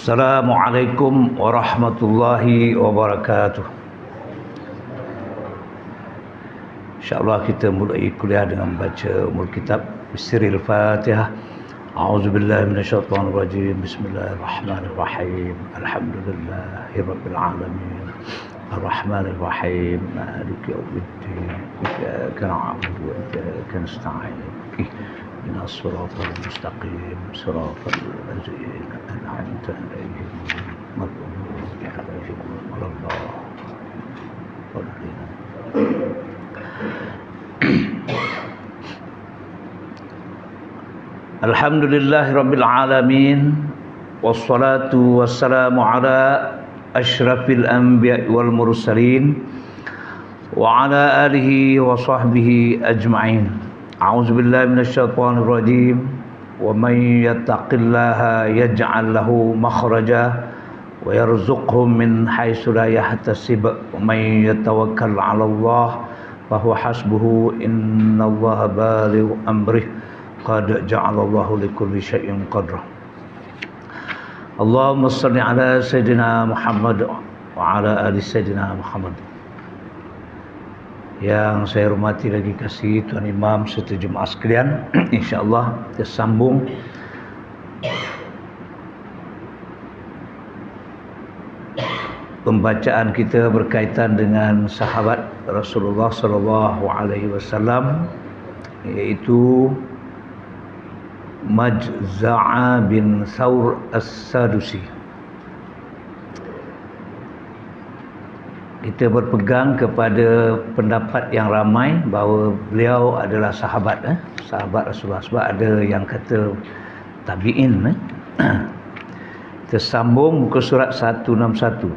Assalamualaikum warahmatullahi wabarakatuh. InsyaAllah kita mulai kuliah dengan membaca umul kitab Bisiril Fatihah. A'udzubillahi minasyaitonirrajim. Bismillahirrahmanirrahim. Alhamdulillahirabbil alamin. Arrahmanirrahim. Maliki yaumiddin. Iyyaka na'budu wa iyyaka nasta'in. Ihdinas siratal mustaqim. Siratal ladzina an'amta 'alaihim ghairil maghdubi 'alaihim waladdallin. Alhamdulillahirabbil alamin wassalatu wassalamu ala asyrafil anbiya'i wal mursalin wa ala alihi wa sahbihi ajma'in. A'udzubillahi minasyaitonir rajim. Wa may yattaqillaha yaj'al lahu makhraja wa yarzuqhu min haitsu la yahtasib. Wa may yatawakkal 'ala Allah fa huwa hasbuhu. Innallaha balighu amrih. Qad ja'alallahu likulli syai'in qadra. Allahumma shalli ala sayyidina Muhammad wa ala ali sayyidina Muhammad. Yang saya hormati lagi kasih Tuan Imam serta jemaah sekalian, insya-Allah kita sambung pembacaan kita berkaitan dengan sahabat Rasulullah sallallahu alaihi wasallam, iaitu Majza'a bin Thawr As-Sadusi. Kita berpegang kepada pendapat yang ramai bahawa beliau adalah sahabat sahabat Rasulullah, sebab ada yang kata tabi'in. Kita sambung muka surat 161.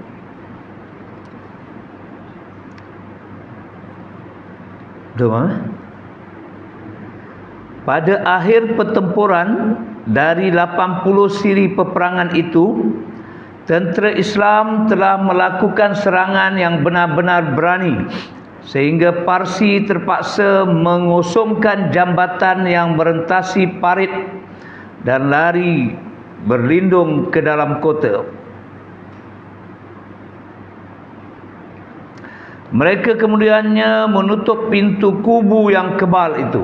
Pada akhir pertempuran dari 80 siri peperangan itu, tentera Islam telah melakukan serangan yang benar-benar berani, sehingga Parsi terpaksa mengosongkan jambatan yang merentasi parit dan lari berlindung ke dalam kota. Mereka kemudiannya menutup pintu kubu yang kebal itu.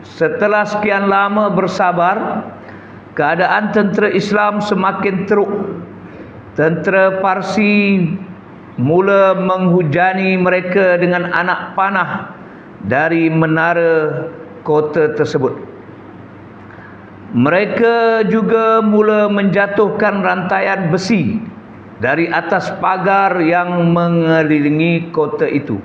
Setelah sekian lama bersabar, keadaan tentera Islam semakin teruk. Tentera Parsi mula menghujani mereka dengan anak panah dari menara kota tersebut. Mereka juga mula menjatuhkan rantaian besi dari atas pagar yang mengelilingi kota itu.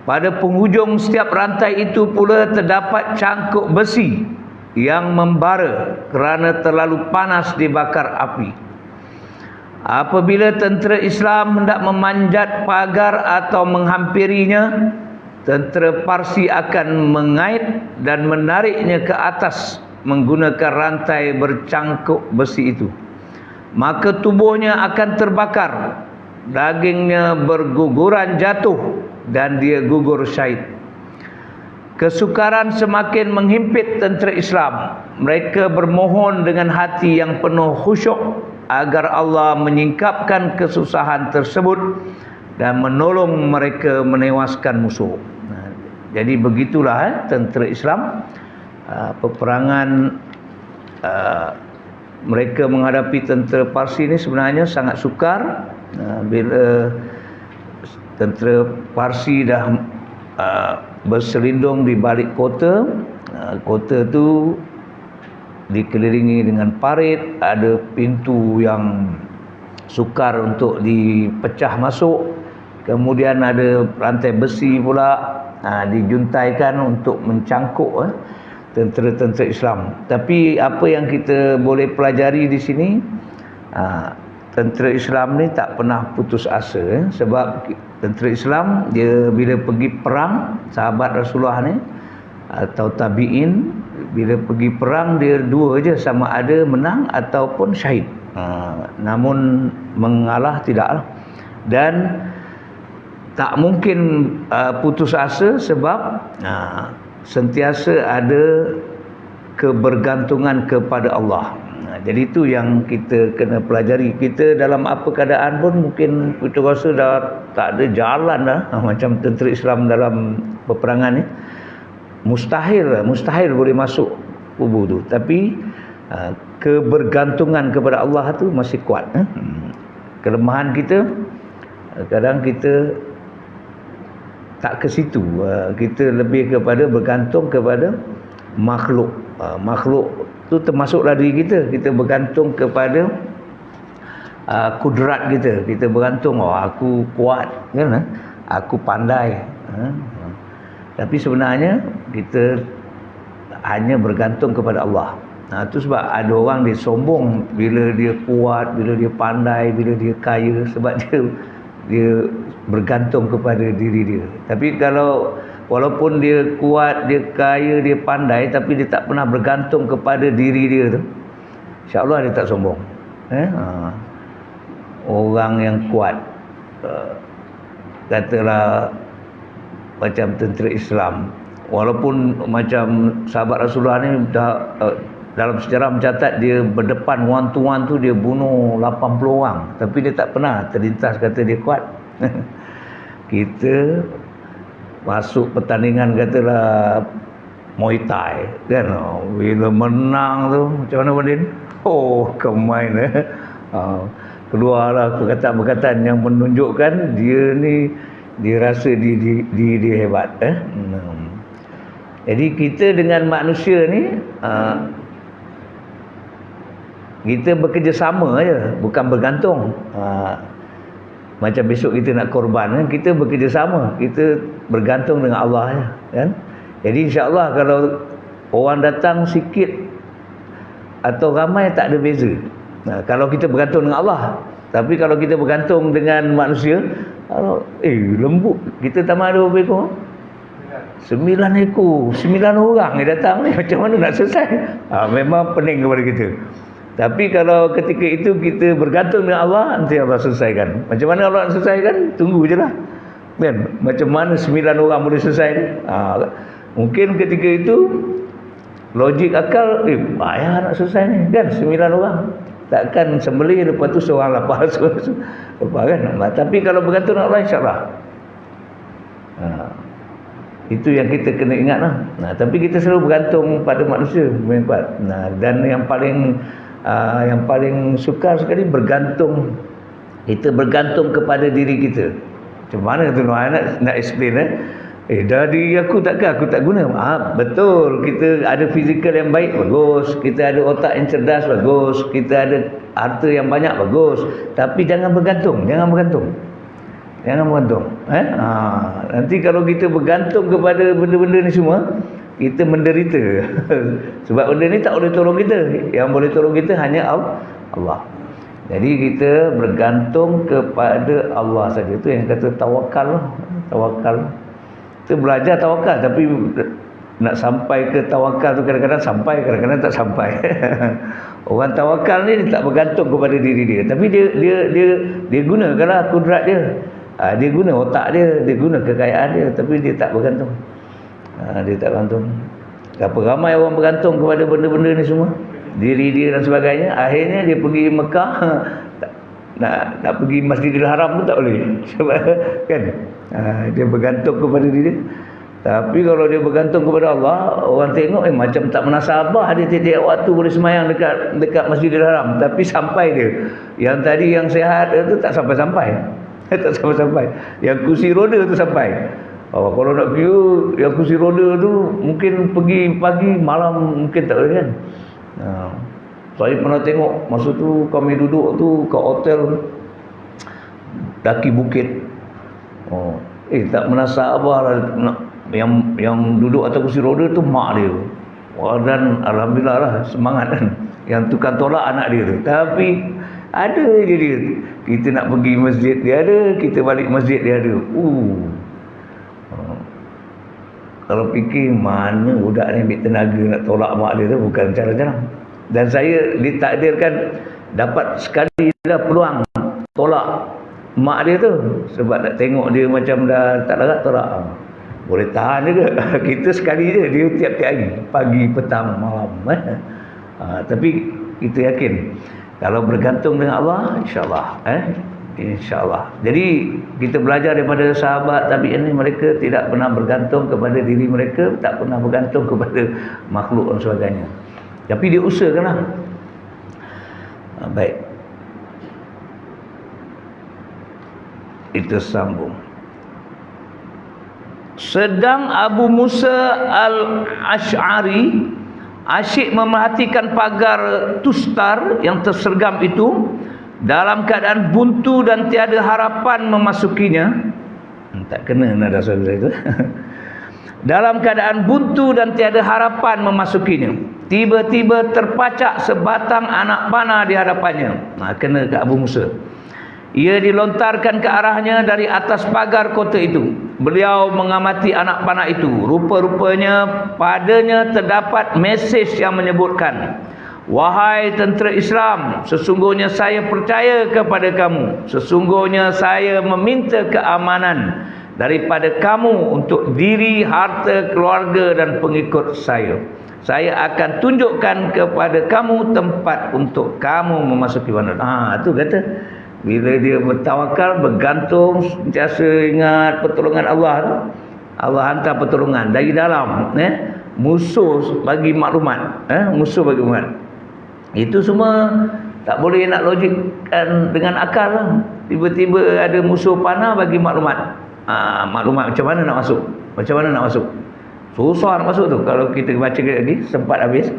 Pada penghujung setiap rantai itu pula terdapat cangkuk besi yang membara kerana terlalu panas dibakar api. Apabila tentera Islam hendak memanjat pagar atau menghampirinya, tentera Parsi akan mengait dan menariknya ke atas menggunakan rantai bercangkuk besi itu. Maka tubuhnya akan terbakar, dagingnya berguguran jatuh dan dia gugur syahid. Kesukaran semakin menghimpit tentera Islam. Mereka bermohon dengan hati yang penuh khusyuk agar Allah menyingkapkan kesusahan tersebut dan menolong mereka menewaskan musuh. Jadi begitulah tentera Islam. Peperangan mereka menghadapi tentera Parsi ini sebenarnya sangat sukar. Bila tentera Parsi dah berselindung di balik kota, kota tu dikelilingi dengan parit, ada pintu yang sukar untuk dipecah masuk, kemudian ada rantai besi pula dijuntaikan untuk mencangkuk tentera-tentera Islam. Tapi apa yang kita boleh pelajari di sini, tentera Islam ni tak pernah putus asa, sebab tentera Islam dia bila pergi perang, sahabat Rasulullah ni atau tabi'in, bila pergi perang dia dua je, sama ada menang ataupun syahid. Namun mengalah tidaklah. Dan tak mungkin putus asa sebab sentiasa ada kebergantungan kepada Allah. Jadi itu yang kita kena pelajari. Kita dalam apa keadaan pun mungkin kita rasa dah tak ada jalan dah. Macam tentera Islam dalam peperangan ni. Mustahil boleh masuk kubu tu. Tapi kebergantungan kepada Allah tu masih kuat. Kelemahan kita, kadang kita tak ke situ. Kita lebih kepada bergantung kepada makhluk. Makhluk tu termasuklah diri kita. Kita bergantung kepada kudrat kita. Kita bergantung, aku kuat kan? Aku pandai. Tapi sebenarnya kita hanya bergantung kepada Allah. Itu sebab ada orang dia sombong bila dia kuat, bila dia pandai, bila dia kaya, sebab dia bergantung kepada diri dia. Tapi kalau walaupun dia kuat, dia kaya, dia pandai, tapi dia tak pernah bergantung kepada diri dia tu, insya-Allah dia tak sombong. Orang yang kuat, katalah macam tentera Islam, walaupun macam sahabat Rasulullah ni dah dalam sejarah mencatat dia berdepan one to one tu dia bunuh 80 orang, tapi dia tak pernah terlintas kata dia kuat. Kita masuk pertandingan katalah Muay Thai kan, bila menang tu macam mana Wadin? Kemain keluarlah perkataan-perkataan yang menunjukkan dia rasa dia hebat. Jadi kita dengan manusia ni kita bekerjasama aja, bukan bergantung. Macam besok kita nak korban, kita bekerjasama, kita bergantung dengan Allah ya, kan? Jadi insya-Allah kalau orang datang sikit atau ramai tak ada beza. Kalau kita bergantung dengan Allah. Tapi kalau kita bergantung dengan manusia, lembut. Kita tambah ada berapa ekor? 9 ekor, 9 orang yang datang ni, macam mana nak selesai? Memang pening kepada kita. Tapi kalau ketika itu kita bergantung dengan Allah, nanti Allah selesaikan. Macam mana Allah nak selesaikan? Tunggu je lah. Kan? Macam mana 9 orang boleh selesai ni? Mungkin ketika itu logik akal, payah nak selesai ni. Kan? 9 orang. Takkan sembelih, lepas tu seorang lapar. Lepas kan? Tapi kalau bergantung dengan Allah, insyaAllah. Itu yang kita kena ingat lah. Tapi kita selalu bergantung pada manusia. Dan yang paling sukar sekali bergantung. Kita bergantung kepada diri kita. Macam mana tu nak explain dah diri aku takkan aku tak guna. Betul, kita ada fizikal yang baik, bagus. Kita ada otak yang cerdas, bagus. Kita ada harta yang banyak, bagus. Tapi jangan bergantung. Nanti kalau kita bergantung kepada benda-benda ni semua, kita menderita. Sebab benda ni tak boleh tolong kita. Yang boleh tolong kita hanya Allah. Jadi kita bergantung kepada Allah saja. Itu yang kata tawakal. Kita belajar tawakal, tapi nak sampai ke tawakal tu kadang-kadang sampai, kadang-kadang tak sampai. Orang tawakal ni dia tak bergantung kepada diri dia, tapi dia gunakanlah kudrat dia. Dia guna otak dia guna kekayaan dia, tapi dia tak bergantung. Dia tak bergantung. Berapa ramai orang bergantung kepada benda-benda ni semua, diri dia dan sebagainya. Akhirnya dia pergi Mekah, nak pergi Masjidil Haram pun tak boleh. Sebab kan dia bergantung kepada diri. Tapi kalau dia bergantung kepada Allah, orang tengok macam tak menasabah dia tiap waktu boleh semayang dekat Masjidil Haram, tapi sampai dia. Yang tadi yang sihat tu tak sampai-sampai. Tak sampai-sampai. Yang kursi roda tu sampai. Kalau nak pergi yang kursi roda tu mungkin pergi pagi, malam mungkin tak boleh kan. Saya pernah tengok masa tu kami duduk tu kat hotel daki bukit. Tak menasabah lah. Yang duduk atas kursi roda tu mak dia. Dan alhamdulillah lah, semangat kan. Yang tukang tolak anak dia tu. Tapi ada je dia. Kita nak pergi masjid dia ada, kita balik masjid dia ada. Kalau fikir mana budak ni ambil tenaga nak tolak mak dia tu, bukan cara-cara. Dan saya ditakdirkan dapat sekali dah peluang tolak mak dia tu, sebab nak tengok dia macam dah tak larat tolak. Boleh tahan juga. Kita sekali je, dia tiap-tiap hari, pagi, petang, malam. Tapi kita yakin. Kalau bergantung dengan Allah, insya-Allah, insya-Allah. Jadi kita belajar daripada sahabat tabi'in ini, mereka tidak pernah bergantung kepada diri mereka, tak pernah bergantung kepada makhluk dan sebagainya. Tapi dia usahakanlah. Baik. Itu sambung. Sedang Abu Musa al-Ash'ari asyik memerhatikan pagar Tustar yang tersergam itu dalam keadaan buntu dan tiada harapan memasukinya. Tak kena nada suara itu. Dalam keadaan buntu dan tiada harapan memasukinya, tiba-tiba terpacak sebatang anak panah di hadapannya. Kena ke Abu Musa. Ia dilontarkan ke arahnya dari atas pagar kota itu. Beliau mengamati anak panah itu. Rupa-rupanya padanya terdapat mesej yang menyebutkan, "Wahai tentera Islam, sesungguhnya saya percaya kepada kamu. Sesungguhnya saya meminta keamanan daripada kamu untuk diri, harta, keluarga dan pengikut saya. Saya akan tunjukkan kepada kamu tempat untuk kamu memasuki bandar." Itu kata, bila dia bertawakal, bergantung, sentiasa ingat pertolongan Allah tu, Allah hantar pertolongan dari dalam. Musuh bagi maklumat, musuh bagi maklumat. Itu semua tak boleh nak logikkan dengan akal. Tiba-tiba ada musuh panah bagi maklumat. Maklumat macam mana nak masuk, macam mana nak masuk. Susah nak masuk tu. Kalau kita baca lagi, sempat habis.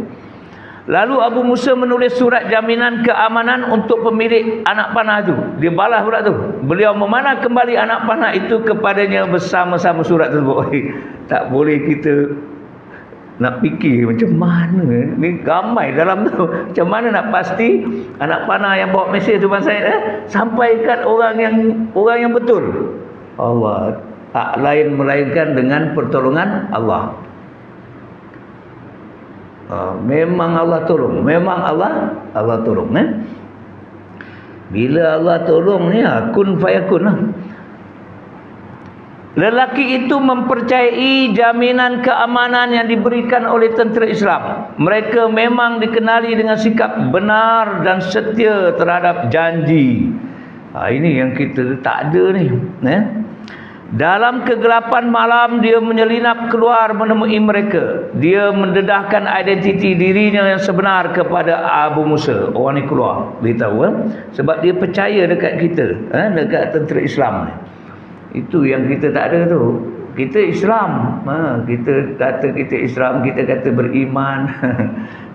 Lalu Abu Musa menulis surat jaminan keamanan untuk pemilik anak panah itu. Dia balas pula tu. Beliau memanah kembali anak panah itu kepadanya bersama-sama surat tersebut. Tak boleh kita nak fikir macam mana ni, ramai dalam tu. Macam mana nak pasti anak panah yang bawa mesej tu sampaikan orang yang betul. Allah tak lain melainkan dengan pertolongan Allah. Memang Allah tolong, memang Allah tolong. Bila Allah tolong ni, kun fayakun lah. Lelaki itu mempercayai jaminan keamanan yang diberikan oleh tentera Islam. Mereka memang dikenali dengan sikap benar dan setia terhadap janji. Ini yang kita tak ada ni. Dalam kegelapan malam, dia menyelinap keluar menemui mereka. Dia mendedahkan identiti dirinya yang sebenar kepada Abu Musa. Orang ni keluar, beritahu. Sebab dia percaya dekat kita, dekat tentera Islam ni. Itu yang kita tak ada tu. Kita Islam, kita kata kita Islam, kita kata beriman.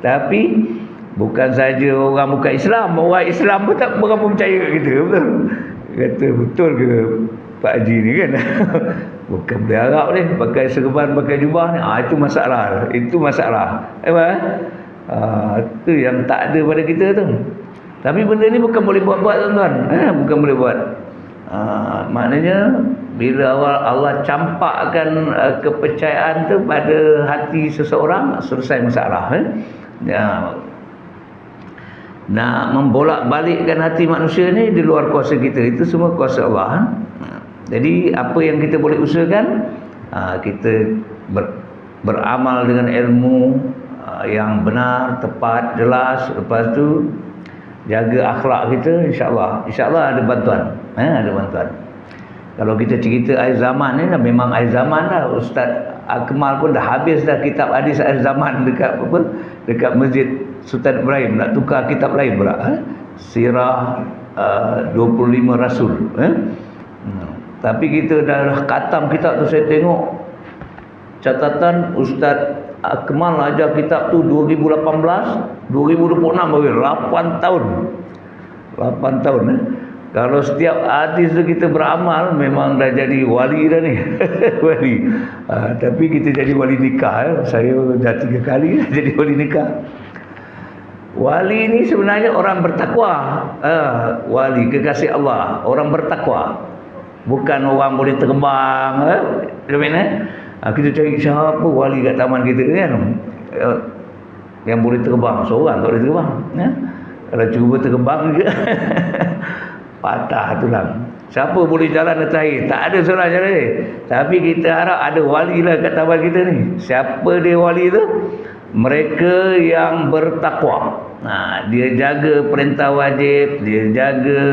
Tapi bukan saja orang bukan Islam, orang Islam pun tak berapa percaya kita, betul? Kata betul ke Pak Haji ni kan? Bukan boleh harap ni, pakai serban, pakai jubah ni, itu masalah. Itu masalah. Itu yang tak ada pada kita tu. Tapi benda ni bukan boleh buat-buat, tuan-tuan. Bukan boleh buat. Maknanya bila Allah campakkan kepercayaan tu pada hati seseorang, selesai masalah. Nak membolak-balikkan hati manusia ni di luar kuasa kita. Itu semua kuasa Allah. Jadi apa yang kita boleh usahakan, kita beramal dengan ilmu yang benar, tepat, jelas. Lepas tu jaga akhlak kita, insya-Allah ada bantuan. Ada bantuan. Kalau kita cerita akhir zaman ni, memang akhir zaman dah. Ustaz Akmal pun dah habis dah kitab hadis akhir zaman dekat Masjid Sultan Ibrahim. Nak tukar kitab lain pula, Sirah 25 Rasul. Tapi kita dah khatam kitab tu. Saya tengok catatan Ustaz Akmal ajar kitab tu 2018, 2026 baru 8 tahun. 8 tahun. Kalau setiap hadis tu kita beramal, memang dah jadi wali dah ni. Wali. Tapi kita jadi wali nikah. Saya dah 3 kali jadi wali nikah. Wali ni sebenarnya orang bertakwa. Wali, kekasih Allah, orang bertakwa. Bukan orang boleh terbang. Kita cari siapa wali kat taman kita kan, yang boleh terbang. Seorang tak boleh terbang. Kalau cuba terbang juga patah tulang. Siapa boleh jalan atas air? Tak ada seorang jalan air. Tapi kita harap ada wali lah kat taman kita ni. Siapa dia wali tu? mereka yang bertakwa. Dia jaga perintah wajib, dia jaga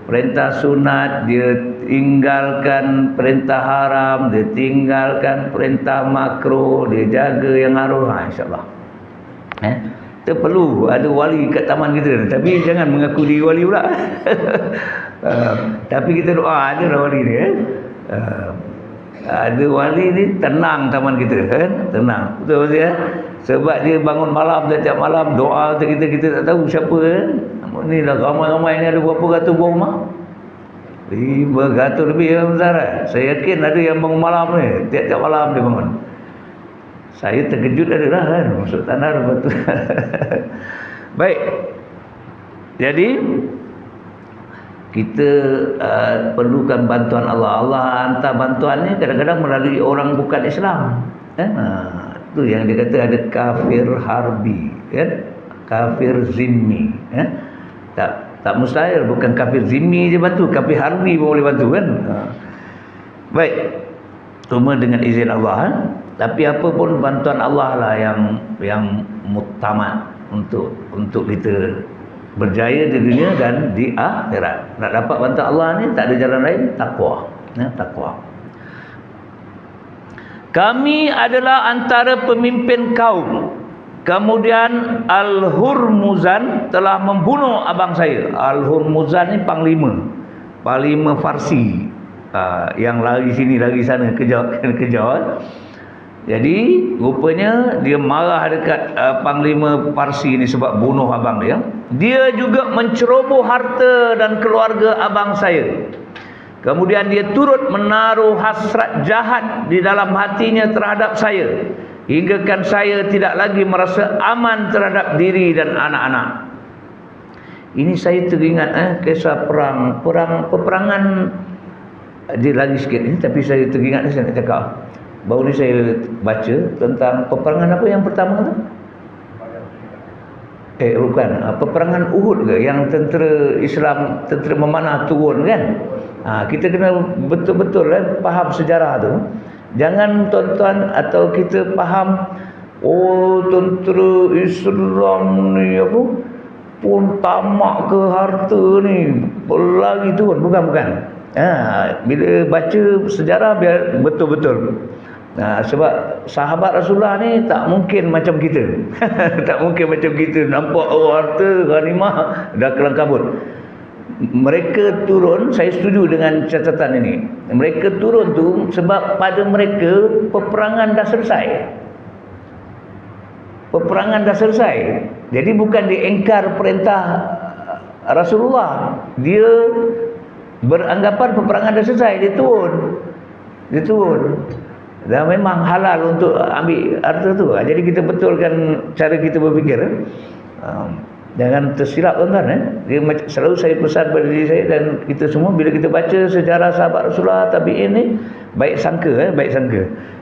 perintah sunat, dia tinggalkan perintah haram, dia tinggalkan perintah makruh, dia jaga yang haram. InsyaAllah. Kita perlu ada wali kat taman kita, tapi jangan mengaku diri wali pula. Tapi kita doa ada wali ni. Ada wali ni tenang taman kita kan, tenang betul ya. Sebab dia bangun malam, setiap malam doa untuk kita tak tahu siapa kan. Ni dah ramai-ramai ni, ada berapa ratus buah rumah, 500 lebih ya Ustaz. Saya yakin ada yang bangun malam ni, tiap-tiap malam dia bangun. Saya terkejut adalah kan, masuk tanah betul. Baik. Jadi kita perlukan bantuan Allah. Allah hantar bantuan ni kadang-kadang melalui orang bukan Islam. Itu yang dia kata ada kafir harbi, kan? Kafir zimmi. Tak mustahil, bukan kafir zimmi je bantu, kafir harbi pun boleh bantu kan. Baik. Cuma dengan izin Allah. Tapi apa pun bantuan Allah lah yang muktamad untuk kita berjaya di dunia dan di akhirat. Nak dapat bantuan Allah ni tak ada jalan lain, takwa. Takwa. Kami adalah antara pemimpin kaum. Kemudian Al-Hurmuzan telah membunuh abang saya. Al-Hurmuzan ni panglima Farsi. Yang lari sini lari sana kejar. Jadi rupanya dia marah dekat panglima Parsi ni sebab bunuh abang dia. Dia juga menceroboh harta dan keluarga abang saya. Kemudian dia turut menaruh hasrat jahat di dalam hatinya terhadap saya, hinggakan saya tidak lagi merasa aman terhadap diri dan anak-anak. Ini saya teringat kisah peperangan. Dia lagi sikit ni, tapi saya teringat ni, saya nak cakap. Baru ni saya baca tentang peperangan apa yang pertama tu? Bukan. Peperangan Uhud ke? Yang tentera Islam, tentera memanah turun kan? Kita kena betul-betul faham sejarah tu. Jangan tuan-tuan atau kita faham, tentera Islam ni apa? Pun tamak ke harta ni, berlari turun. Bukan. Bila baca sejarah biar betul-betul. Sebab sahabat Rasulullah ni tak mungkin macam kita. Tak mungkin macam kita. Nampak harta ghanimah dah kelang kabut. Mereka turun, saya setuju dengan catatan ini. Mereka turun tu sebab pada mereka peperangan dah selesai. Peperangan dah selesai. Jadi bukan diengkar perintah Rasulullah. Dia beranggapan peperangan dah selesai, dia turun. Dan memang halal untuk ambil harta tu. Jadi kita betulkan cara kita berfikir. Jangan tersilap tuan-tuan. Dia selalu saya pesan pada diri saya dan kita semua, bila kita baca sejarah sahabat Rasulullah tabi'in ni, baik sangka.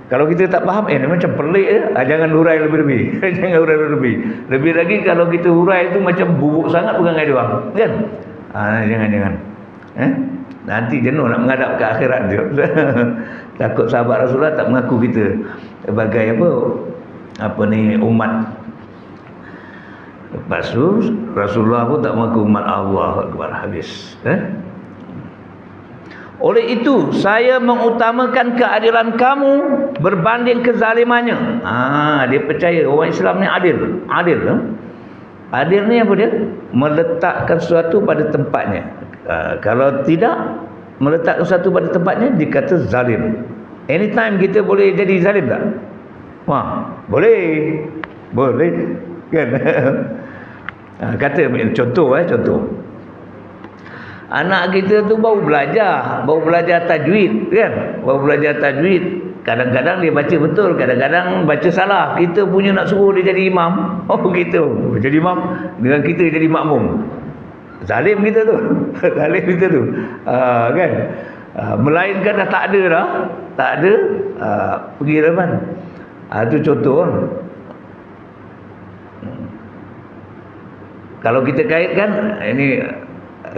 Kalau kita tak faham, ni macam pelik jangan hurai lebih-lebih. Jangan hurai lebih. Lebih lagi kalau kita hurai tu macam bubuk sangat perangai dia orang. Kan? Jangan. Nanti jenuh nak menghadap ke akhirat dia. Takut sahabat Rasulullah tak mengaku kita sebagai umat. Lepas tu Rasulullah pun tak mengaku umat Allah. Habis. Oleh itu saya mengutamakan keadilan kamu berbanding kezalimannya. Dia percaya orang Islam ni adil. Adil ni apa dia? Meletakkan sesuatu pada tempatnya. Kalau tidak meletakkan sesuatu pada tempatnya, dikata zalim. Anytime kita boleh jadi zalim tak? Boleh kan? Kata contoh. Anak kita tu baru belajar tajwid kan? Kadang-kadang dia baca betul, kadang-kadang baca salah. Kita punya nak suruh dia jadi imam. Gitu. Jadi imam dengan kita jadi makmum. Zalim kita tu. Kan? Melainkan dah tak ada pergi Rahman. Itu contoh. Kalau kita kaitkan ini,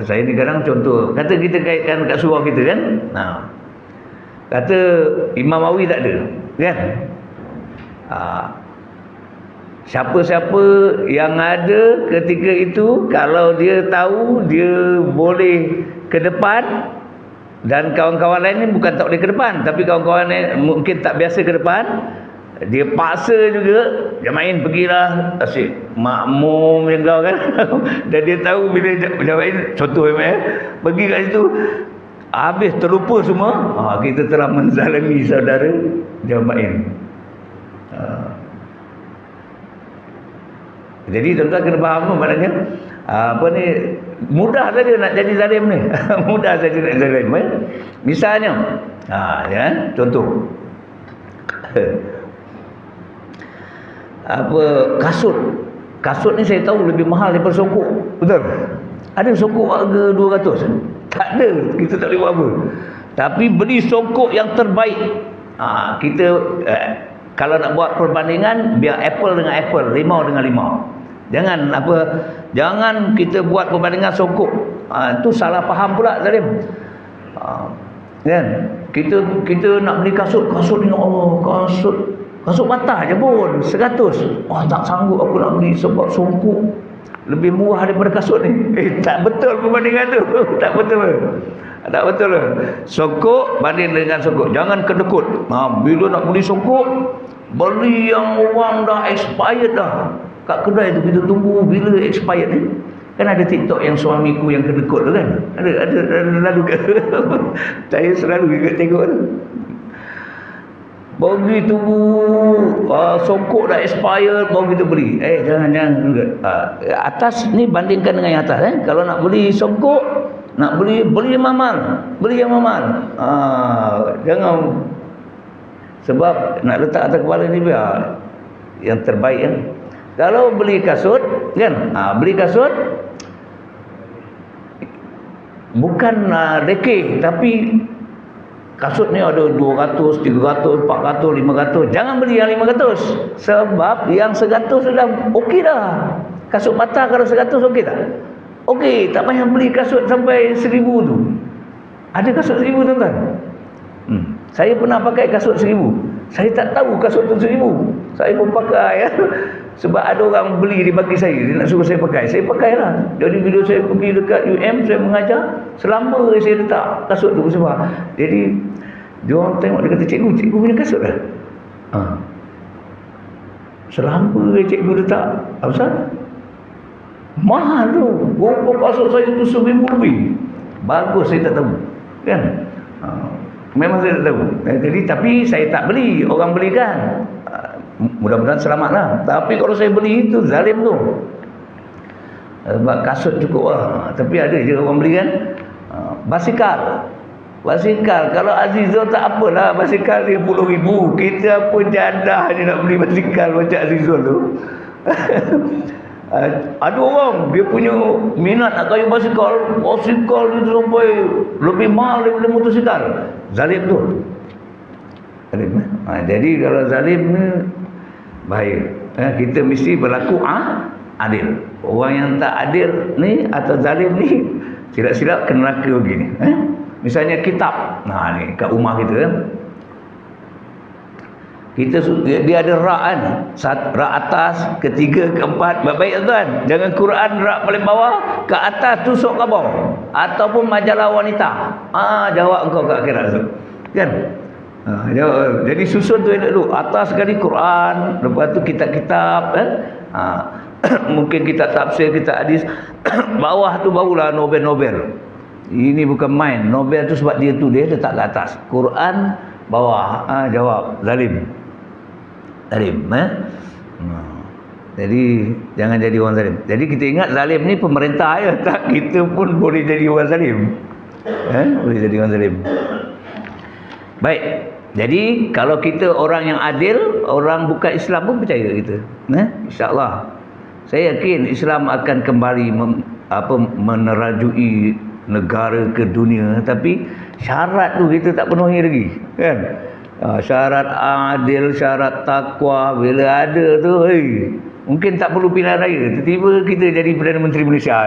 saya ni kadang contoh, kata kita kaitkan kat surau kita kan, kata Imam Awi tak ada kan, Siapa-siapa yang ada ketika itu, kalau dia tahu dia boleh ke depan, dan kawan-kawan lain ni bukan tak boleh ke depan, tapi kawan-kawan lain mungkin tak biasa ke depan, dia paksa juga, Jamain pergilah, asyik makmum yang kau kan. Dan dia tahu bila Jamain, contoh pergi kat situ, habis terlupa semua, kita telah menzalimi saudara Jamain. Jadi tuan-tuan kena faham tu, maknanya apa ni, mudah saja nak jadi zalim ni. Mudah saja nak zalim. Misalnya ya, contoh apa, kasut ni saya tahu lebih mahal daripada songkok, betul? Ada songkok harga 200? Tak ada, kita tak boleh buat apa. Tapi beli songkok yang terbaik. Kita kalau nak buat perbandingan, biar apple dengan apple, limau dengan limau. Jangan kita buat perbandingan songkok. Itu salah faham pula zalim. Kan? Kita nak beli kasut ni, Allah, kasut patah je pun 100. Tak sanggup aku nak beli sebab songkok lebih murah daripada kasut ni. Tak betul perbandingan tu. Tak betul. Songkok banding dengan songkok. Jangan kedekut. Bila nak beli songkok, beli yang orang dah expired dah. Kat kedai tu kita tunggu bila expired ni. Kan ada TikTok yang suamiku yang kedekut tu kan. Ada lalu ke. Saya selalu juga tengok tu. Bagi tunggu songkok dah expired baru kita beli. Jangan juga. Atas ni bandingkan dengan yang atas. Kalau nak beli songkok, nak beli yang mahal. Beli yang mahal. Jangan, sebab nak letak atas kepala ni biar yang terbaik kan. Kalau beli kasut kan, beli kasut bukan lekeh, tapi kasut ni ada 200, 300, 400, 500. Jangan beli yang 500. Sebab yang 100 sudah okey dah. Kasut patah kalau 100 okey tak? Okey, tak payah beli kasut sampai 1000 tu. Ada kasut 1000 tuan-tuan? Saya pernah pakai kasut 1000. Saya tak tahu kasut tu 1000. Saya pun pakai. Sebab ada orang beli dia bagi saya, dia nak suruh saya pakai. Saya pakailah. Jadi bila saya pergi dekat UM, saya mengajar, selama saya letak kasut tu bersebab. Jadi dia orang tengok, dia kata, cikgu punya kasut dah. Selama cikgu letak, apa? Mahal tu. Berapa kasut saya tu 1000 lebih. Bagus, saya tak tahu. Kan? Memang saya tak tahu. Jadi tapi saya tak beli, orang belikan. Mudah-mudahan selamatlah. Tapi kalau saya beli itu zalim tu. Sebab kasut cukup lah. Tapi ada je orang beli kan. Basikal. Kalau Azizul tak apalah, basikal dia 10,000. Kita pun jadah je nak beli basikal macam Azizul tu. Ada orang dia punya minat nak kayu basikal itu sampai lebih mahal daripada motosikal. Zalim tu. Jadi kalau zalim ni bahaya. Kita mesti berlaku adil. Orang yang tak adil ni atau zalim ni silap-silap ke neraka begini. Misalnya kitab. Ni kat rumah kita dia ada rak kan. Rak atas, ketiga, keempat. Baik tuan, jangan Quran rak paling bawah, ke atas tusuk ke bawah. Ataupun majalah wanita. Jawab engkau kat akhirat tu. Kan? Jawab. Jadi susun tu dulu. Atas sekali Quran, lepas tu kitab-kitab mungkin kitab tafsir, kitab hadis. Bawah tu barulah Nobel. Ini bukan main. Nobel tu sebab dia letak ke atas. Quran bawah. Jawab zalim. Jadi jangan jadi orang zalim. Jadi kita ingat zalim ni pemerintah ya, tak, kita pun boleh jadi orang zalim. Boleh jadi orang zalim. Baik. Jadi kalau kita orang yang adil, orang bukan Islam pun percaya kita. Insya-Allah. Saya yakin Islam akan kembali menerajui negara ke dunia, tapi syarat tu kita tak penuhi lagi, kan? Syarat adil, syarat takwa bila ada tu, mungkin tak perlu pilihan raya, tiba-tiba kita jadi Perdana Menteri Malaysia.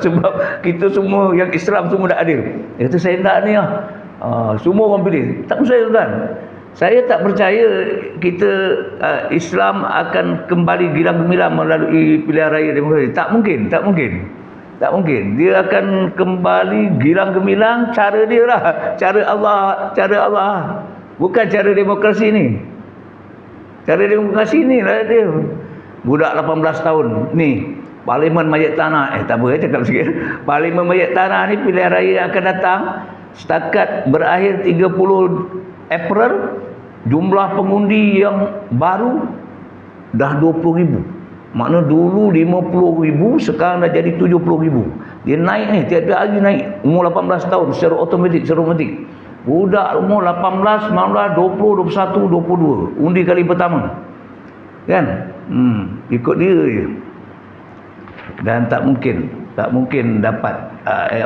Sebab kita semua yang Islam semua dah adil. Kata saya tak ni semua orang pilih. Tak usah tuan. Saya tak percaya kita Islam akan kembali gilang gemilang melalui pilihan raya demokrasi. Tak mungkin, tak mungkin. Tak mungkin. Dia akan kembali gilang gemilang cara dia lah. Cara Allah. Bukan cara demokrasi ni. Cara demokrasi ni lah dia. Budak 18 tahun ni. Parlimen Mayat Tanah. Tak apa, cakap sikit. Parlimen Mayat Tanah ni pilihan raya akan datang. Setakat berakhir 30 April, jumlah pengundi yang baru dah 20,000. Makna dulu 50,000, sekarang dah jadi 70,000. Dia naik ni, tiap-tiap hari naik. Umur 18 tahun secara otomatik. Budak umur 18, 19, 20, 21, 22. Undi kali pertama. Kan? Ikut dia je. Dan tak mungkin dapat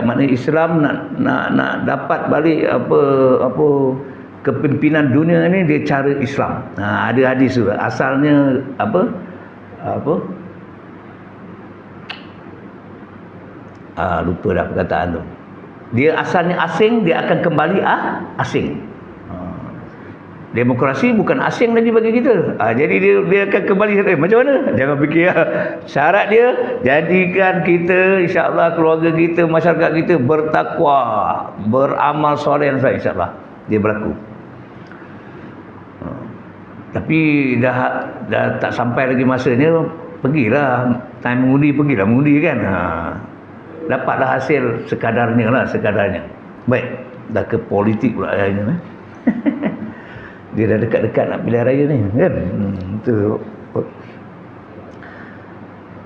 maknanya Islam nak dapat balik apa kepimpinan dunia ni dia cara Islam. Ada hadis tu. Asalnya lupa dah perkataan tu. Dia asalnya asing, dia akan kembali asing. Demokrasi bukan asing lagi bagi kita. Jadi dia akan kembali macam mana? Jangan fikir syarat dia jadikan kita insya-Allah, keluarga kita, masyarakat kita bertakwa, beramal soleh, insya-Allah dia berlaku. Tapi dah tak sampai lagi masanya, pergilah time mengundi kan. Dapatlah hasil sekadarnya. Baik, dah ke politik pula akhirnya. Dia dah dekat-dekat nak pilihan raya ni kan. Itu.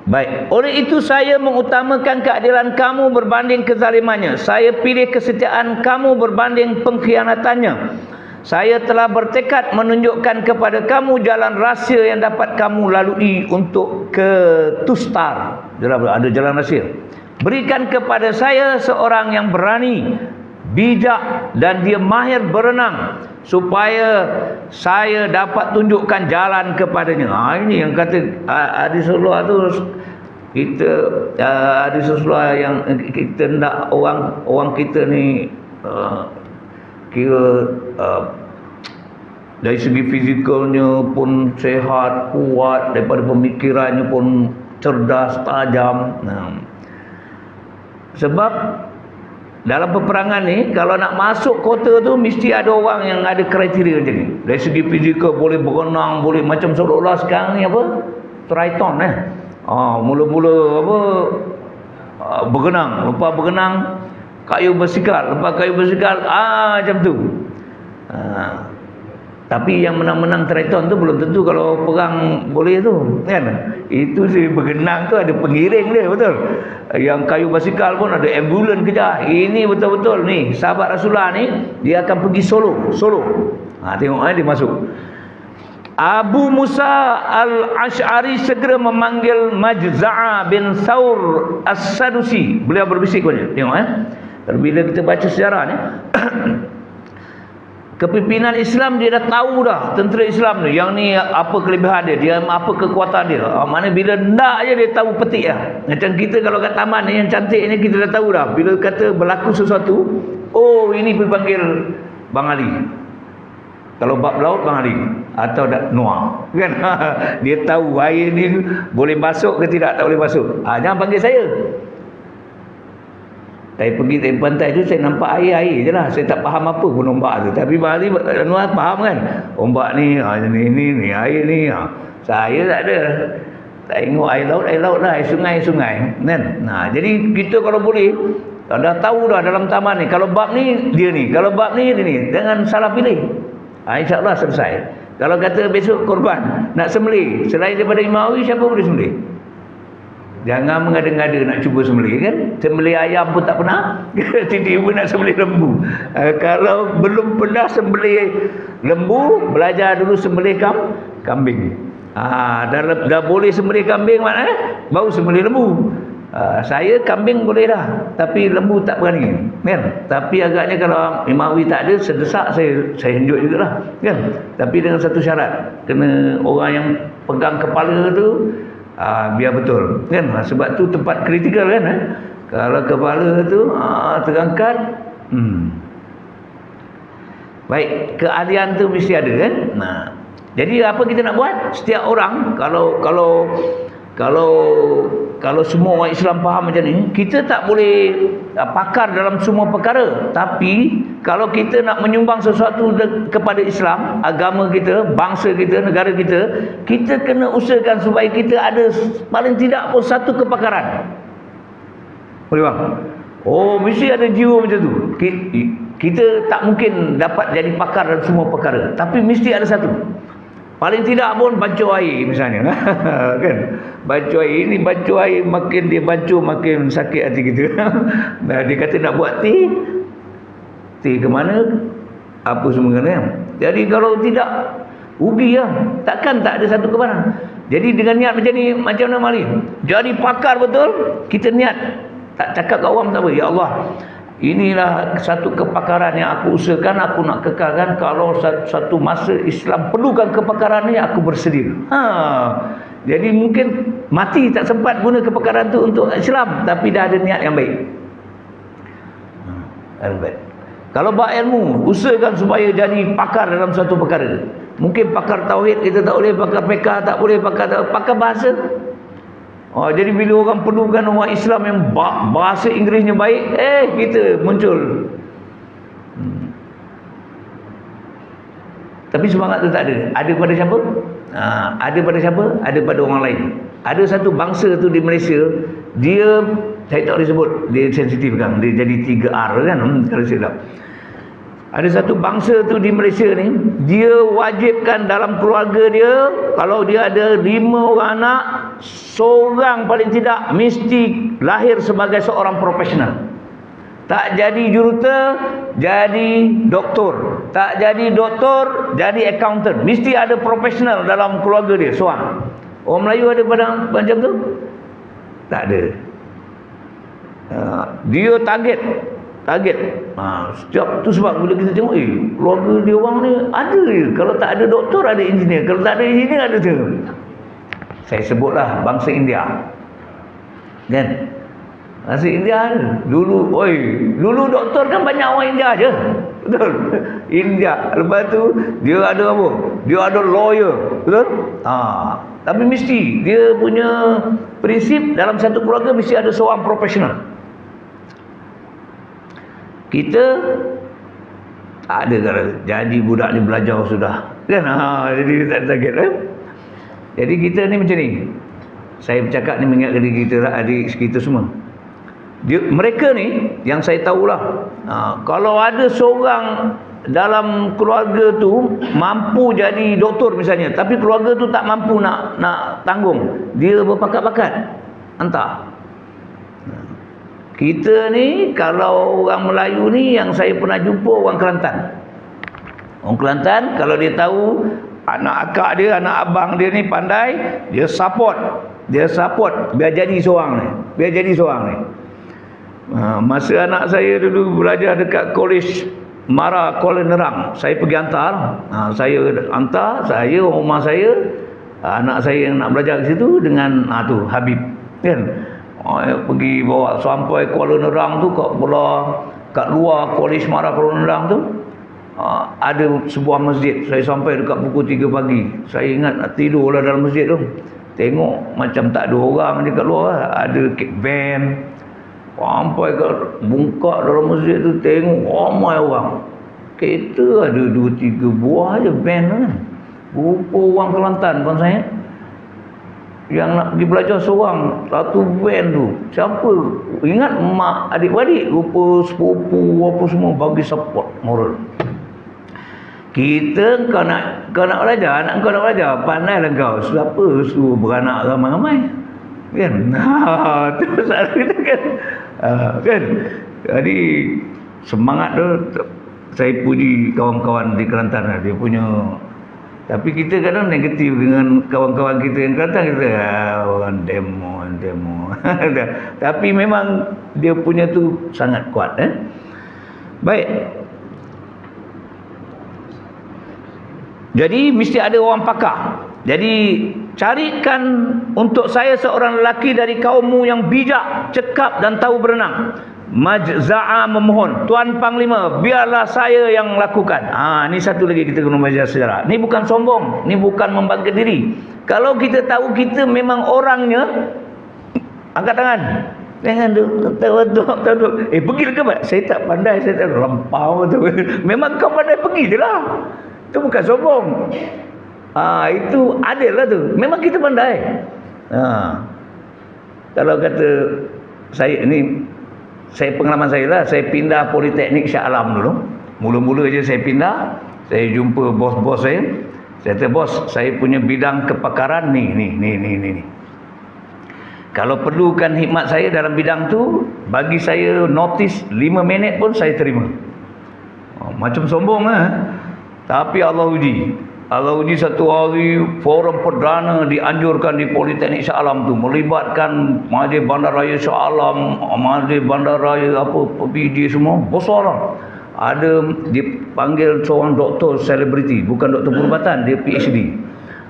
Baik, oleh itu saya mengutamakan keadilan kamu berbanding kezalimannya. Saya pilih kesetiaan kamu berbanding pengkhianatannya. Saya telah bertekad menunjukkan kepada kamu jalan rahsia yang dapat kamu lalui untuk ke Tustar. Ada jalan rahsia. Berikan kepada saya seorang yang berani, bijak dan dia mahir berenang, supaya saya dapat tunjukkan jalan kepadanya. Ini yang kata hadis Rasulullah tu. Kita hadis Rasulullah yang kita nak orang kita ni kira dari segi fizikalnya pun sehat, kuat, daripada pemikirannya pun cerdas, tajam. Sebab dalam peperangan ni, kalau nak masuk kota tu mesti ada orang yang ada kriteria macam ni. Dari segi fizikal boleh berenang, boleh macam seolah-olah sekarang ni triathlon mula-mula berenang, lepas berenang kayu bersikal, macam tu. Tapi yang menang-menang triathlon tu belum tentu kalau perang boleh tu kan. Itu si berenang tu ada pengiring dia, betul. Yang kayu basikal pun ada ambulans kejar. Ini betul-betul ni sahabat Rasulullah ni, dia akan pergi Solo. Tengok dia masuk. Abu Musa al-Ash'ari segera memanggil Majza'a bin Thawr as-Sadusi. Beliau berbisik kepada dia. Tengok bila kita baca sejarah ni kepimpinan Islam, dia dah tahu dah tentera Islam ni, yang ni apa kelebihan dia apa kekuatan dia. Mana bila nak je dia tahu petik lah. Macam kita kalau kat taman ni yang cantik ni, kita dah tahu dah bila kata berlaku sesuatu, ini dipanggil Bang Ali. Kalau bab laut, Bang Ali atau Noah kan. Dia tahu air ni boleh masuk ke tidak, tak boleh masuk. Jangan panggil saya. Saya pergi dari pantai tu, saya nampak air je lah. Saya tak faham apa pun ombak tu. Tapi Bang Ali faham kan. Ombak ni, ni air ni. Saya tak ada. Tak tengok air laut lah. Air sungai kan. Jadi kita kalau boleh, dah tahu dah dalam taman ni, kalau bab ni dia ni, kalau bab ni dia ni. Jangan salah pilih. InsyaAllah selesai. Kalau kata besok korban nak sembelih, selain daripada Imawi, siapa boleh sembelih? Jangan mengada-ngada nak cuba sembelih kan. Sembelih ayam pun tak pernah. Tiba-tiba nak sembelih lembu. Kalau belum pernah sembelih lembu, belajar dulu sembelih kambing. Dah boleh sembelih kambing maknanya baru sembelih lembu. Saya kambing boleh dah, tapi lembu tak berani kan. Tapi agaknya kalau Imawi tak ada, sedesak saya henjuk jugalah kan. Tapi dengan satu syarat, kena orang yang pegang kepala tu biar betul kan. Sebab tu tempat kritikal kan. Kalau kepala tu terangkat, Baik, keahlian tu mesti ada kan. Nah, jadi apa kita nak buat? Setiap orang kalau semua orang Islam faham macam ni, kita tak boleh pakar dalam semua perkara. Tapi kalau kita nak menyumbang sesuatu kepada Islam, agama kita, bangsa kita, negara kita, kita kena usahakan supaya kita ada paling tidak pun satu kepakaran. Boleh bang? Oh, mesti ada jiwa macam tu. Kita tak mungkin dapat jadi pakar dalam semua perkara, tapi mesti ada satu. Paling tidak pun bancuh air misalnya. Kan? Bancuh air, ini bancuh air, makin dia bancuh makin sakit hati kita. Nah, dia kata nak buat teh ke mana, apa semua kan. Jadi kalau tidak, rugi lah. Takkan tak ada satu kebenaran. Jadi dengan niat macam ni, macam mana Mali? Jadi pakar betul, kita niat. Tak cakap kat orang tak apa, ya Allah, inilah satu kepakaran yang aku usahakan, aku nak kekalkan. Kalau satu masa Islam perlukan kepakaran ni, aku bersedia. Jadi mungkin mati tak sempat guna kepakaran tu untuk Islam, tapi dah ada niat yang baik. Kalau bab ilmu, usahakan supaya jadi pakar dalam satu perkara. Mungkin pakar tauhid kita tak boleh, pakar fiqh tak boleh, pakar bahasa. Jadi bila orang perlukan orang Islam yang bahasa Inggerisnya baik, kita muncul. Tapi semangat tu tak ada. Ada pada siapa? Ada pada siapa? Ada pada orang lain. Ada satu bangsa tu di Malaysia, dia, saya tak boleh sebut, dia sensitif kan, dia jadi 3R kan, kalau saya tak. Ada satu bangsa tu di Malaysia ni, dia wajibkan dalam keluarga dia, kalau dia ada 5 orang anak, seorang paling tidak mesti lahir sebagai seorang profesional. Tak jadi juruter, jadi doktor. Tak jadi doktor, jadi accountant. Mesti ada profesional dalam keluarga dia, seorang. Orang Melayu ada pada macam tu? Tak ada. Dia target. Setiap tu sebab bila kita tengok, keluarga dia orang ni ada je. Kalau tak ada doktor, ada engineer. Kalau tak ada engineer, ada tu. Saya sebutlah bangsa India. Kan? Bangsa India ada. Dulu doktor kan banyak orang India je. Betul? India. Lepas tu, dia ada apa? Dia ada lawyer. Betul? Tapi mesti, dia punya prinsip dalam satu keluarga mesti ada seorang profesional. Kita tak ada kan, jadi budak ni belajar sudah kan, jadi tak target kan? Jadi kita ni macam ni, saya bercakap ni mengingat diri kita, adik kita semua. Mereka ni yang saya tahulah, kalau ada seorang dalam keluarga tu mampu jadi doktor misalnya, tapi keluarga tu tak mampu nak tanggung, dia berpakat-pakat hantar. Kita ni, kalau orang Melayu ni, yang saya pernah jumpa orang Kelantan. Orang Kelantan, kalau dia tahu anak akak dia, anak abang dia ni pandai, dia support biar jadi seorang ni. Masa anak saya dulu belajar dekat College Mara Kuala Nerang, saya pergi hantar. Saya, rumah saya, anak saya yang nak belajar ke situ dengan Habib kan. Pergi bawa sampai Kuala Nerang tu, kat luar College Mara Kuala Nerang tu, ada sebuah masjid. Saya sampai dekat pukul 3 pagi. Saya ingat nak tidur lah dalam masjid tu. Tengok macam tak ada orang dekat luar. Ada van. Sampai kat bungkak dalam masjid tu, tengok ramai orang. Kereta ada 2-3 buah je van kan. Rupa orang Kelantan pun saya. Yang nak pergi belajar seorang, satu van tu. Siapa? Ingat mak, adik-beradik, rupa sepupu apa semua bagi support moral. Kita kau nak belajar, anak kau nak belajar, pandailah kau. Siapa suruh beranak ramai-ramai? Kan? Tu salah kita kan. Kan? Jadi semangat tu, saya puji kawan-kawan di Kelantan, dia punya. Tapi kita kadang negatif dengan kawan-kawan kita yang Kelantan, kita orang demo. Tapi memang dia punya tu sangat kuat. Baik. Jadi mesti ada orang pakar. Jadi carikan untuk saya seorang lelaki dari kaummu yang bijak, cekap dan tahu berenang. Majza'a memohon, Tuan Panglima, biarlah saya yang lakukan. Ni satu lagi kita kena belajar sejarah. Ni bukan sombong, ni bukan membangkit diri. Kalau kita tahu kita memang orangnya, angkat tangan. Jangan duduk. Pergi ke Pak? Saya tak pandai, saya tak lampau tu. Memang kau pandai, pergi je lah. Itu bukan sombong. Itu adil lah tu. Memang kita pandai. Kalau kata saya pengalaman saya lah, saya pindah Politeknik Shah Alam dulu. Mula-mula je saya pindah, saya jumpa bos-bos saya. Saya kata, bos, saya punya bidang kepakaran ni. Kalau perlukan khidmat saya dalam bidang tu, bagi saya notis 5 minit pun saya terima. Macam sombong lah. Tapi Allah uji satu hari forum perdana dianjurkan di Politeknik Shah Alam tu, melibatkan Majlis Bandaraya Shah Alam, Majlis Bandaraya PBD semua, besar lah. Ada dipanggil seorang doktor selebriti, bukan doktor perubatan, dia PhD.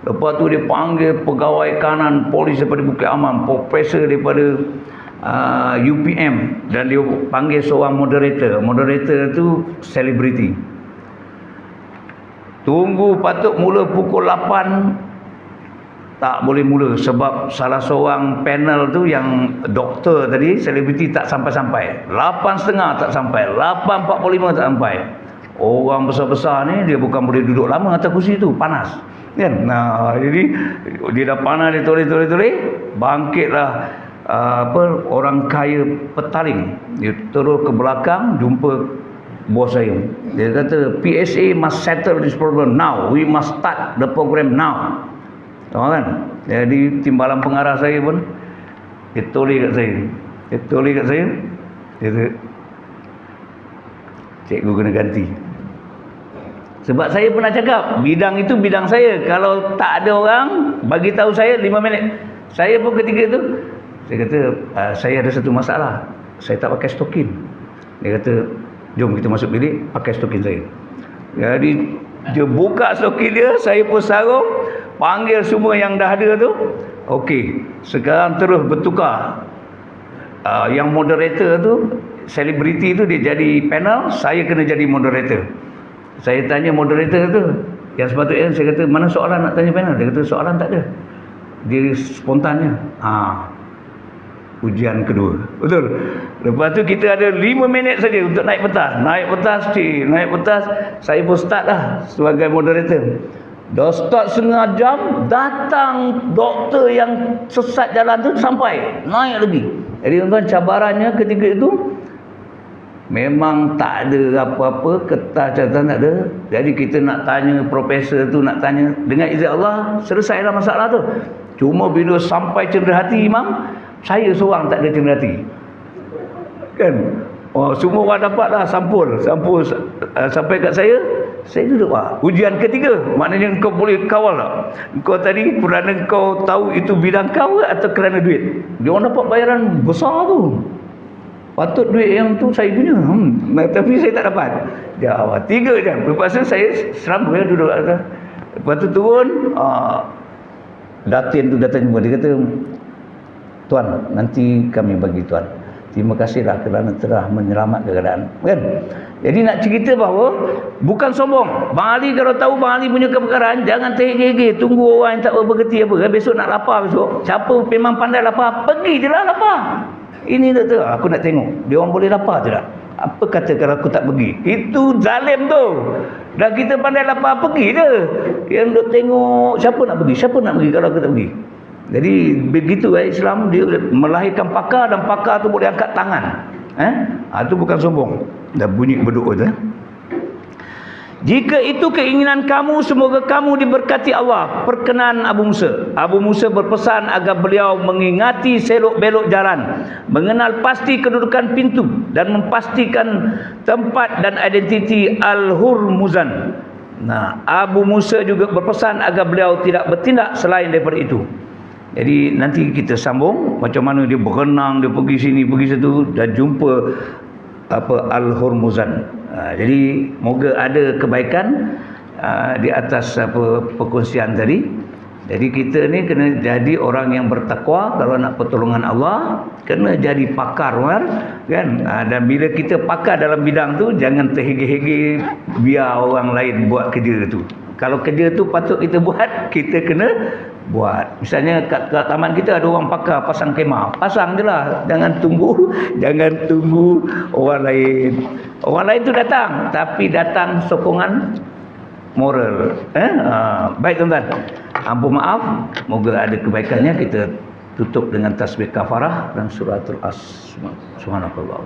Lepas tu dia panggil pegawai kanan polis daripada Bukit Aman, profesor daripada UPM, dan dia panggil seorang moderator. Moderator tu selebriti. Tunggu patut mula pukul 8, tak boleh mula sebab salah seorang panel tu yang doktor tadi, selebriti, tak sampai-sampai. 8.30 tak sampai, 8.45 tak sampai. Orang besar-besar ni dia bukan boleh duduk lama atas kursi tu, panas. Kan? Jadi dia dah panas, dia toleh, bangkitlah orang kaya Petaling. Dia terus ke belakang, jumpa bos saya. Dia kata, PSA must settle this problem now. We must start the program now. Tahu kan? Jadi timbalan pengarah saya pun dia toleh kat saya. Dia kata, cikgu kena ganti. Sebab saya pernah cakap, bidang itu bidang saya. Kalau tak ada orang bagi tahu saya 5 minit. Saya pun ketika itu, saya kata, saya ada satu masalah. Saya tak pakai stokin. Dia kata, jom kita masuk bilik, pakai stokin saya. Jadi dia buka stokin dia, saya pun sarung, panggil semua yang dah ada tu. Okey, sekarang terus bertukar. Yang moderator tu, selebriti tu, dia jadi panel, saya kena jadi moderator. Saya tanya moderator tu, yang sepatutnya saya kata, mana soalan nak tanya panel? Dia kata, soalan tak ada. Dia spontannya. Ujian kedua. Betul. Lepas tu kita ada 5 minit saja untuk naik pentas. Saya pun start lah sebagai moderator. Dah start setengah jam, datang doktor yang sesat jalan tu sampai, naik lagi. Jadi tuan-tuan, cabarannya ketika itu memang tak ada apa-apa, kertas catatan tak ada. Jadi kita nak tanya profesor tu, nak tanya, dengan izin Allah selesailah masalah tu. Cuma bila sampai cenderahati imam, saya seorang tak ada cenderahati. Kan? Semua orang dapat lah sampul sampai kat saya duduk lah. Ujian ketiga, maknanya kau boleh kawal tak? Kau tadi kerana kau tahu itu bidang kau atau kerana duit? Dia orang dapat bayaran besar tu. Patut duit yang tu saya punya. Tapi saya tak dapat. Dia 3 jam. Lepas tu saya seram duduk atas. Lepas tu turun, Datin tu datang jumpa. Dia kata, Tuan, nanti kami bagi Tuan. Terima kasihlah kerana telah menyelamatkan keadaan. Kan? Jadi nak cerita bahawa bukan sombong. Bang Ali kalau tahu Bang Ali punya kebakaran, jangan terhege-hege tunggu orang yang tak bergerti apa. Besok nak lapar besok. Siapa memang pandai lapar, pergi je lah lapar. Ini doktor, aku nak tengok dia orang boleh lapar je tak? Apa kata kalau aku tak pergi? Itu zalim tu. Dah kita pandai lapar, pergi je. Yang duk tengok siapa nak pergi kalau aku tak pergi. Jadi begitu Islam, dia melahirkan pakar, dan pakar tu boleh angkat tangan. Itu bukan sombong. Dah bunyi berdoa tu. Jika itu keinginan kamu, semoga kamu diberkati Allah. Perkenan Abu Musa. Abu Musa berpesan agar beliau mengingati selok-belok jalan, mengenal pasti kedudukan pintu, dan memastikan tempat dan identiti Al-Hurmuzan. Abu Musa juga berpesan agar beliau tidak bertindak selain daripada itu. Jadi nanti kita sambung macam mana dia berenang, dia pergi sini, pergi situ, dan jumpa Al-Hurmuzan. Jadi moga ada kebaikan di atas perkongsian tadi. Jadi kita ni kena jadi orang yang bertakwa. Kalau nak pertolongan Allah, kena jadi pakar, kan? Dan bila kita pakar dalam bidang tu, jangan terhege-hege biar orang lain buat kerja tu. Kalau kerja tu patut kita buat, kita kena buat. Misalnya kat taman kita ada orang pakar pasang kemah, pasang je lah. Jangan tunggu orang lain. Orang lain tu datang, tapi datang sokongan moral. Baik tuan-tuan, ampun maaf, moga ada kebaikannya. Kita tutup dengan tasbih kafarah dan suratul as. Subhanallah.